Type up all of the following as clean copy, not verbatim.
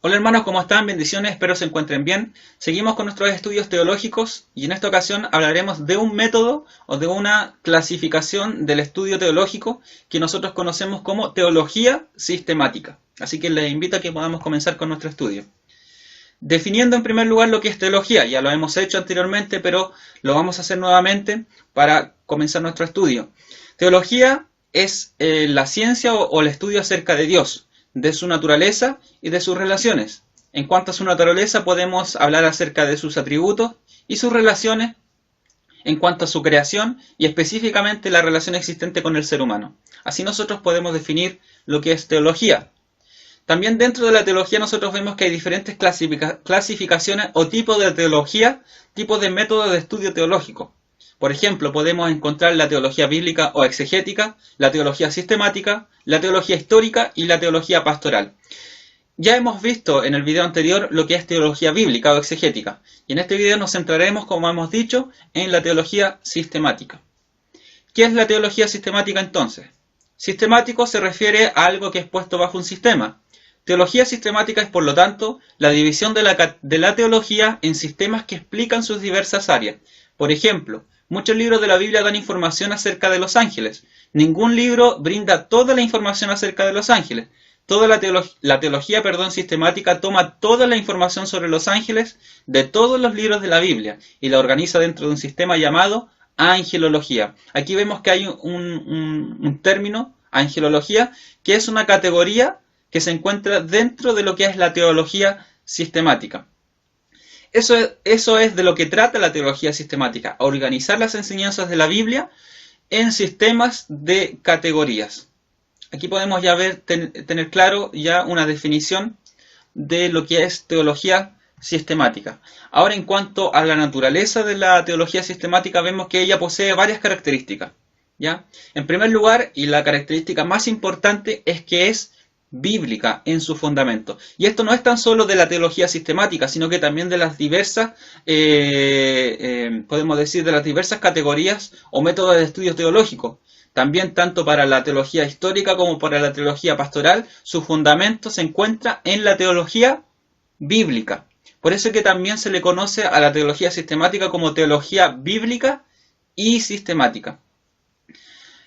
Hola hermanos, ¿cómo están? Bendiciones, espero se encuentren bien. Seguimos con nuestros estudios teológicos y en esta ocasión hablaremos de un método o de una clasificación del estudio teológico que nosotros conocemos como teología sistemática. Así que les invito a que podamos comenzar con nuestro estudio. Definiendo en primer lugar lo que es teología, ya lo hemos hecho anteriormente, pero lo vamos a hacer nuevamente para comenzar nuestro estudio. Teología es la ciencia o el estudio acerca de Dios, de su naturaleza y de sus relaciones. En cuanto a su naturaleza, podemos hablar acerca de sus atributos y sus relaciones en cuanto a su creación y específicamente la relación existente con el ser humano. Así nosotros podemos definir lo que es teología. También dentro de la teología nosotros vemos que hay diferentes clasificaciones o tipos de teología, tipos de métodos de estudio teológico. Por ejemplo, podemos encontrar la teología bíblica o exegética, la teología sistemática, la teología histórica y la teología pastoral. Ya hemos visto en el video anterior lo que es teología bíblica o exegética, y en este video nos centraremos, como hemos dicho, en la teología sistemática. ¿Qué es la teología sistemática entonces? Sistemático se refiere a algo que es puesto bajo un sistema. Teología sistemática es, por lo tanto, la división de la teología en sistemas que explican sus diversas áreas. Por ejemplo, muchos libros de la Biblia dan información acerca de los ángeles. Ningún libro brinda toda la información acerca de los ángeles. Toda la teología sistemática toma toda la información sobre los ángeles de todos los libros de la Biblia y la organiza dentro de un sistema llamado angelología. Aquí vemos que hay un término, angelología, que es una categoría que se encuentra dentro de lo que es la teología sistemática. Eso es de lo que trata la teología sistemática, organizar las enseñanzas de la Biblia en sistemas de categorías. Aquí podemos ya tener claro ya una definición de lo que es teología sistemática. Ahora, en cuanto a la naturaleza de la teología sistemática, vemos que ella posee varias características, ¿ya? En primer lugar, y la característica más importante, es que es bíblica en su fundamento. Y esto no es tan solo de la teología sistemática, sino que también de las diversas, podemos decir, de las diversas categorías o métodos de estudio teológico. También tanto para la teología histórica como para la teología pastoral, su fundamento se encuentra en la teología bíblica. Por eso es que también se le conoce a la teología sistemática como teología bíblica y sistemática.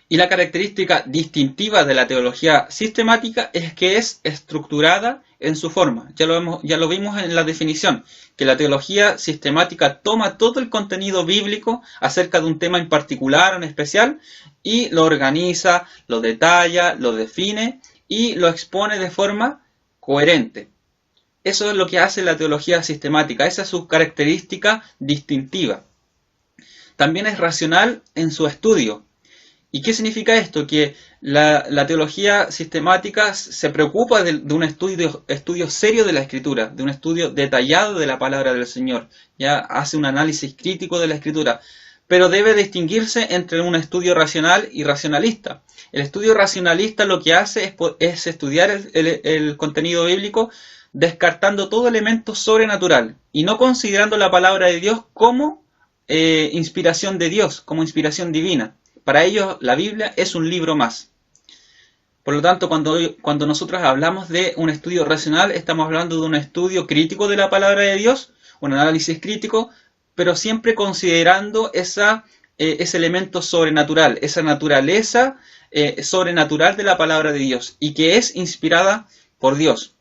Y la característica distintiva de la teología sistemática es que es estructurada en su forma. Ya lo vimos en la definición, que la teología sistemática toma todo el contenido bíblico acerca de un tema en particular o en especial y lo organiza, lo detalla, lo define y lo expone de forma coherente. Eso es lo que hace la teología sistemática, esa es su característica distintiva. También es racional en su estudio. ¿Y qué significa esto? Que la teología sistemática se preocupa de un estudio serio de la Escritura, de un estudio detallado de la palabra del Señor. Ya hace un análisis crítico de la Escritura, pero debe distinguirse entre un estudio racional y racionalista. El estudio racionalista lo que hace es estudiar el contenido bíblico descartando todo elemento sobrenatural y no considerando la palabra de Dios como inspiración de Dios, como inspiración divina. Para ellos la Biblia es un libro más. Por lo tanto, cuando nosotros hablamos de un estudio racional, estamos hablando de un estudio crítico de la palabra de Dios, un análisis crítico, pero siempre considerando ese elemento sobrenatural, esa naturaleza sobrenatural de la palabra de Dios y que es inspirada por Dios.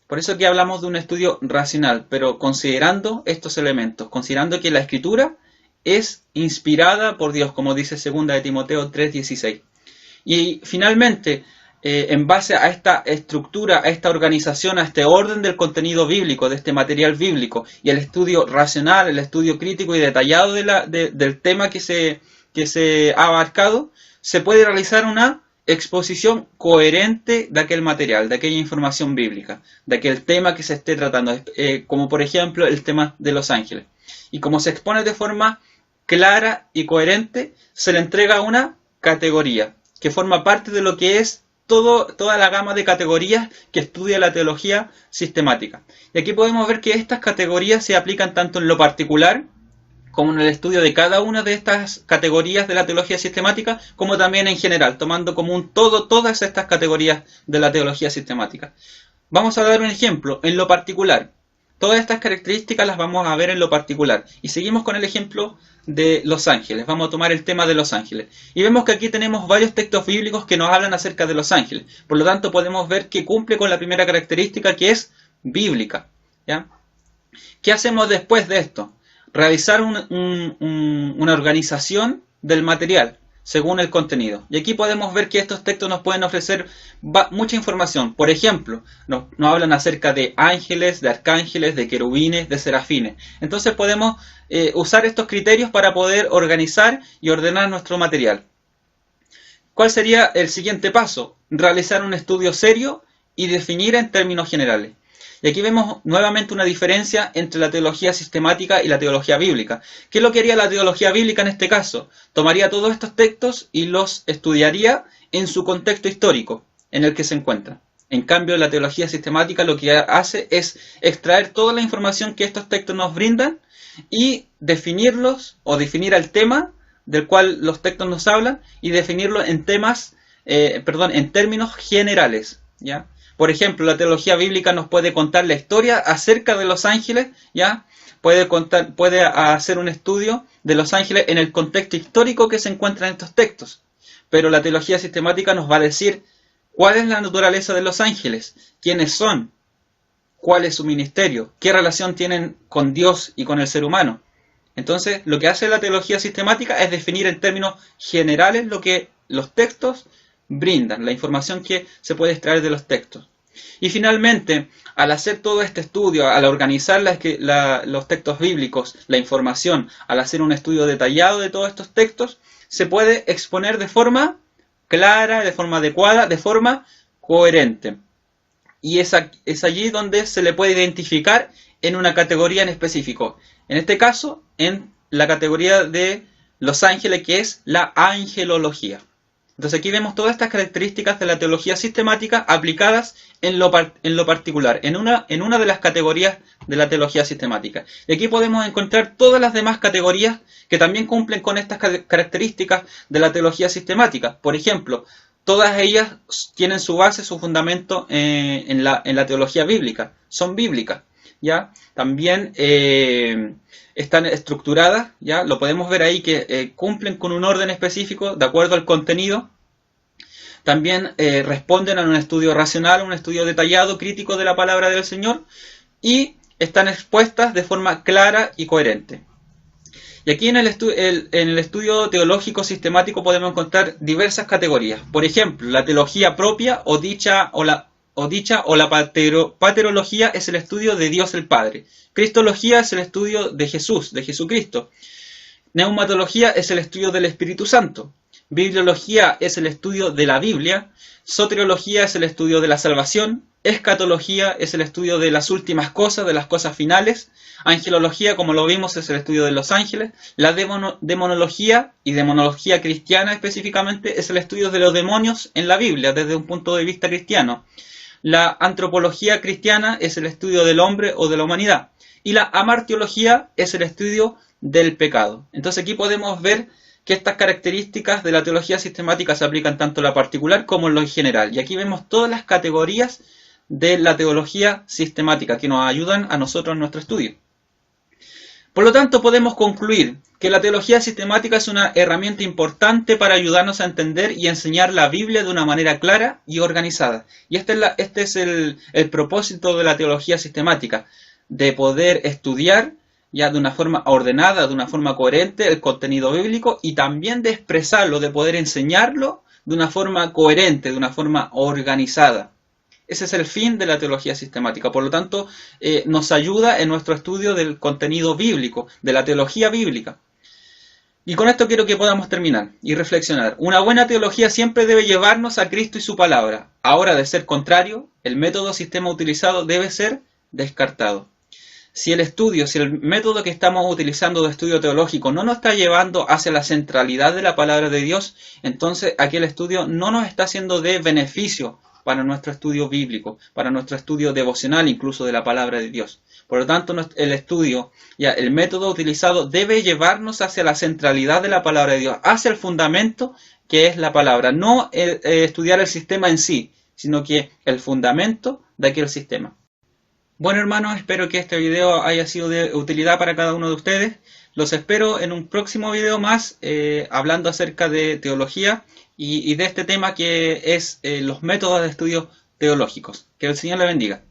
Por eso que hablamos de un estudio racional, pero considerando estos elementos, considerando que la Escritura es inspirada por Dios, como dice 2 de Timoteo 3:16. Y finalmente, en base a esta estructura, a esta organización, a este orden del contenido bíblico, de este material bíblico, y el estudio racional, el estudio crítico y detallado del tema que se ha abarcado, se puede realizar una exposición coherente de aquel material, de aquella información bíblica, de aquel tema que se esté tratando, como por ejemplo el tema de los ángeles. Y como se expone de forma clara y coherente, se le entrega una categoría que forma parte de lo que es toda la gama de categorías que estudia la teología sistemática. Y aquí podemos ver que estas categorías se aplican tanto en lo particular como en el estudio de cada una de estas categorías de la teología sistemática, como también en general, tomando como un todo todas estas categorías de la teología sistemática. Vamos a dar un ejemplo en lo particular. Todas estas características las vamos a ver en lo particular. Y seguimos con el ejemplo de los ángeles. Vamos a tomar el tema de los ángeles. Y vemos que aquí tenemos varios textos bíblicos que nos hablan acerca de los ángeles. Por lo tanto, podemos ver que cumple con la primera característica, que es bíblica. ¿Ya? ¿Qué hacemos después de esto? Realizar una organización del material según el contenido. Y aquí podemos ver que estos textos nos pueden ofrecer mucha información. Por ejemplo, nos hablan acerca de ángeles, de arcángeles, de querubines, de serafines. Entonces podemos usar estos criterios para poder organizar y ordenar nuestro material. ¿Cuál sería el siguiente paso? Realizar un estudio serio y definir en términos generales. Y aquí vemos nuevamente una diferencia entre la teología sistemática y la teología bíblica. ¿Qué es lo que haría la teología bíblica en este caso? Tomaría todos estos textos y los estudiaría en su contexto histórico en el que se encuentran. En cambio, la teología sistemática lo que hace es extraer toda la información que estos textos nos brindan y definirlos, o definir el tema del cual los textos nos hablan, y definirlo en en términos generales, ¿ya? Por ejemplo, la teología bíblica nos puede contar la historia acerca de los ángeles, ¿ya? Puede hacer un estudio de los ángeles en el contexto histórico que se encuentra en estos textos. Pero la teología sistemática nos va a decir cuál es la naturaleza de los ángeles, quiénes son, cuál es su ministerio, qué relación tienen con Dios y con el ser humano. Entonces, lo que hace la teología sistemática es definir en términos generales lo que los textos brindan, la información que se puede extraer de los textos. Y finalmente, al hacer todo este estudio, al organizar los textos bíblicos, la información, al hacer un estudio detallado de todos estos textos, se puede exponer de forma clara, de forma adecuada, de forma coherente. Y es allí donde se le puede identificar en una categoría en específico. En este caso, en la categoría de los ángeles, que es la angelología. Entonces aquí vemos todas estas características de la teología sistemática aplicadas en lo particular, en una de las categorías de la teología sistemática. Y aquí podemos encontrar todas las demás categorías que también cumplen con estas características de la teología sistemática. Por ejemplo, todas ellas tienen su base, su fundamento en la teología bíblica, son bíblicas, ¿ya? También están estructuradas, ¿ya? Lo podemos ver ahí que cumplen con un orden específico de acuerdo al contenido. También responden a un estudio racional, un estudio detallado, crítico de la palabra del Señor, y están expuestas de forma clara y coherente. Y aquí en el estudio teológico sistemático podemos encontrar diversas categorías. Por ejemplo, la teología propia o la paterología es el estudio de Dios el Padre. Cristología es el estudio de Jesús, de Jesucristo. Neumatología es el estudio del Espíritu Santo. Bibliología es el estudio de la Biblia. Soteriología es el estudio de la salvación. Escatología es el estudio de las últimas cosas, de las cosas finales. Angelología, como lo vimos, es el estudio de los ángeles. La demonología, y demonología cristiana específicamente, es el estudio de los demonios en la Biblia, desde un punto de vista cristiano. La antropología cristiana es el estudio del hombre o de la humanidad. Y la amartiología es el estudio del pecado. Entonces aquí podemos ver que estas características de la teología sistemática se aplican tanto en lo particular como en lo general. Y aquí vemos todas las categorías de la teología sistemática que nos ayudan a nosotros en nuestro estudio. Por lo tanto, podemos concluir que la teología sistemática es una herramienta importante para ayudarnos a entender y enseñar la Biblia de una manera clara y organizada. Y este es el propósito de la teología sistemática, de poder estudiar ya de una forma ordenada, de una forma coherente el contenido bíblico, y también de expresarlo, de poder enseñarlo de una forma coherente, de una forma organizada. Ese es el fin de la teología sistemática. Por lo tanto, nos ayuda en nuestro estudio del contenido bíblico, de la teología bíblica. Y con esto quiero que podamos terminar y reflexionar. Una buena teología siempre debe llevarnos a Cristo y su palabra. Ahora, de ser contrario, el método o sistema utilizado debe ser descartado. Si el método que estamos utilizando de estudio teológico no nos está llevando hacia la centralidad de la palabra de Dios, entonces aquel estudio no nos está siendo de beneficio para nuestro estudio bíblico, para nuestro estudio devocional incluso de la palabra de Dios. Por lo tanto, el método utilizado debe llevarnos hacia la centralidad de la palabra de Dios, hacia el fundamento que es la palabra. No estudiar el sistema en sí, sino que el fundamento de aquel sistema. Bueno, hermanos, espero que este video haya sido de utilidad para cada uno de ustedes. Los espero en un próximo video más hablando acerca de teología y de este tema que es los métodos de estudio teológicos. Que el Señor le bendiga.